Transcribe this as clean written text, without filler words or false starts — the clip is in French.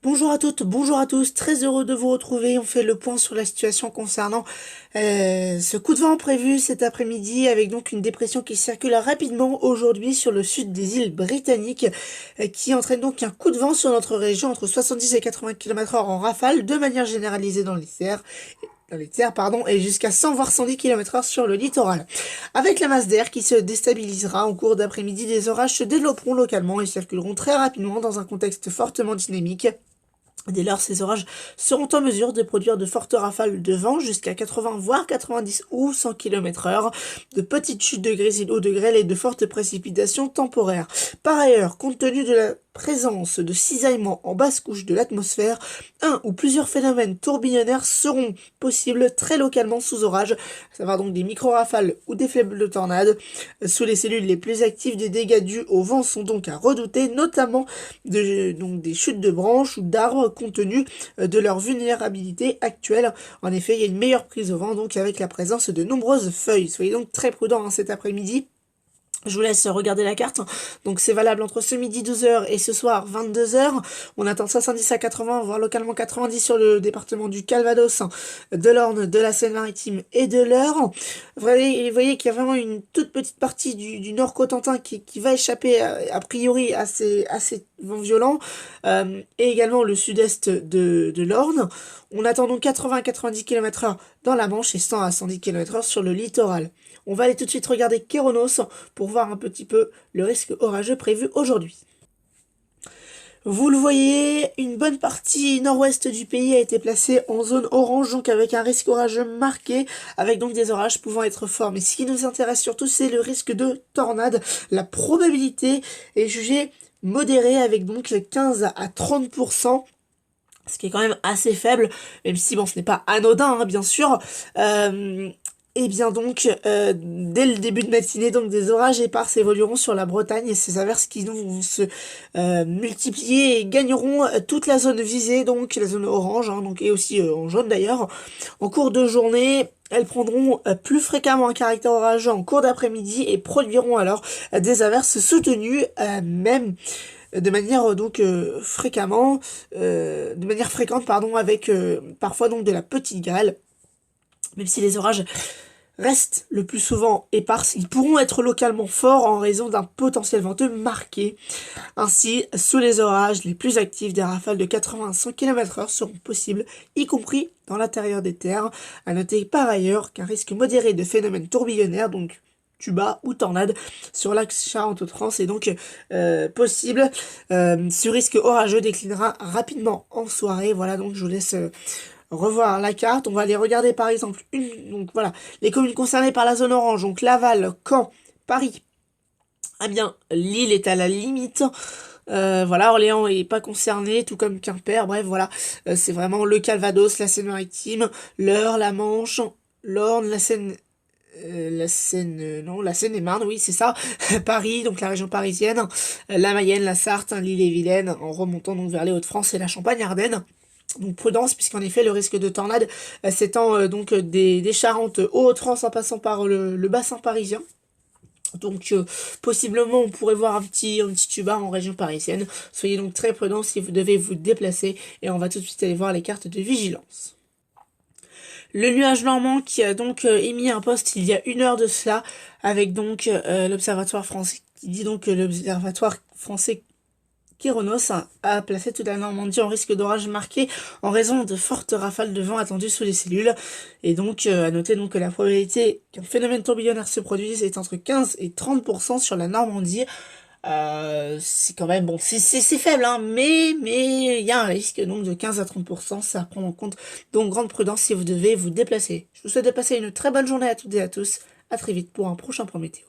Bonjour à toutes, bonjour à tous, très heureux de vous retrouver. On fait le point sur la situation concernant ce coup de vent prévu cet après-midi avec donc une dépression qui circule rapidement aujourd'hui sur le sud des îles britanniques qui entraîne donc un coup de vent sur notre région entre 70 et 80 km/h en rafale de manière généralisée dans les terres, et jusqu'à 100 voire 110 km/h sur le littoral. Avec la masse d'air qui se déstabilisera en cours d'après-midi, des orages se développeront localement et circuleront très rapidement dans un contexte fortement dynamique. Dès lors, ces orages seront en mesure de produire de fortes rafales de vent jusqu'à 80 voire 90 ou 100 km/h, de petites chutes de grésil ou de grêle et de fortes précipitations temporaires. Par ailleurs, compte tenu de la présence de cisaillements en basse couche de l'atmosphère, un ou plusieurs phénomènes tourbillonnaires seront possibles très localement sous orage, à savoir donc des micro-rafales ou des faibles tornades. Sous les cellules les plus actives, des dégâts dus au vent sont donc à redouter, notamment donc des chutes de branches ou d'arbres compte tenu de leur vulnérabilité actuelle. En effet, il y a une meilleure prise au vent donc avec la présence de nombreuses feuilles. Soyez donc très prudents cet après-midi. Je vous laisse regarder la carte. Donc c'est valable entre ce midi 12h et ce soir 22h. On attend 70 à 80, voire localement 90 sur le département du Calvados, de l'Orne, de la Seine-Maritime et de l'Eure. Vous voyez qu'il y a vraiment une toute petite partie du Nord Cotentin qui va échapper a priori à ces vents violents. Et également le sud-est de l'Orne. On attend donc 80 à 90 km/h dans la Manche et 100 à 110 km/h sur le littoral. On va aller tout de suite regarder Kéronos pour voir un petit peu le risque orageux prévu aujourd'hui. Vous le voyez, une bonne partie nord-ouest du pays a été placée en zone orange, donc avec un risque orageux marqué, avec donc des orages pouvant être forts. Mais ce qui nous intéresse surtout, c'est le risque de tornade. La probabilité est jugée modérée avec donc 15 à 30%. Ce qui est quand même assez faible, même si bon, ce n'est pas anodin, bien sûr. Et bien donc, dès le début de matinée, donc des orages épars s'évolueront sur la Bretagne et ces averses qui vont se multiplier et gagneront toute la zone visée, donc la zone orange, donc et aussi en jaune d'ailleurs. En cours de journée, elles prendront plus fréquemment un caractère orageux en cours d'après-midi et produiront alors des averses soutenues, même de manière fréquente, avec parfois donc de la petite grêle. Même si les orages restent le plus souvent épars, ils pourront être localement forts en raison d'un potentiel venteux marqué. Ainsi, sous les orages les plus actifs, des rafales de 80 à 100 km/h seront possibles, y compris dans l'intérieur des terres. À noter par ailleurs qu'un risque modéré de phénomènes tourbillonnaires, donc tuba ou tornade, sur l'axe Charente-Haute-France est donc possible. Ce risque orageux déclinera rapidement en soirée. Voilà, donc je vous laisse revoir la carte. On va aller regarder par exemple donc voilà, les communes concernées par la zone orange, donc Laval, Caen, Paris. Ah bien, Lille est à la limite. Voilà, Orléans est pas concerné, tout comme Quimper. Bref, voilà, c'est vraiment le Calvados, la Seine-Maritime, l'Eure, la Manche, l'Orne, la Seine-et-Marne, oui, c'est ça. Paris, donc la région parisienne, la Mayenne, la Sarthe, l'Ille-et-Vilaine, en remontant donc vers les Hauts-de-France et la Champagne-Ardenne. Donc prudence, puisqu'en effet le risque de tornade s'étend donc des Charentes aux Hauts-de-France en passant par le bassin parisien. Donc possiblement on pourrait voir un petit tuba en région parisienne. Soyez donc très prudents si vous devez vous déplacer et on va tout de suite aller voir les cartes de vigilance. Le nuage normand qui a donc émis un post il y a 1 heure de cela avec donc l'observatoire français qui dit donc que l'observatoire français Kéronos a placé toute la Normandie en risque d'orage marqué en raison de fortes rafales de vent attendues sous les cellules. Et donc, à noter donc que la probabilité qu'un phénomène tourbillonnaire se produise est entre 15 et 30% sur la Normandie. C'est quand même, bon, c'est faible, mais il y a un risque donc de 15 à 30%, ça prend en compte. Donc, grande prudence si vous devez vous déplacer. Je vous souhaite de passer une très bonne journée à toutes et à tous. À très vite pour un prochain point météo.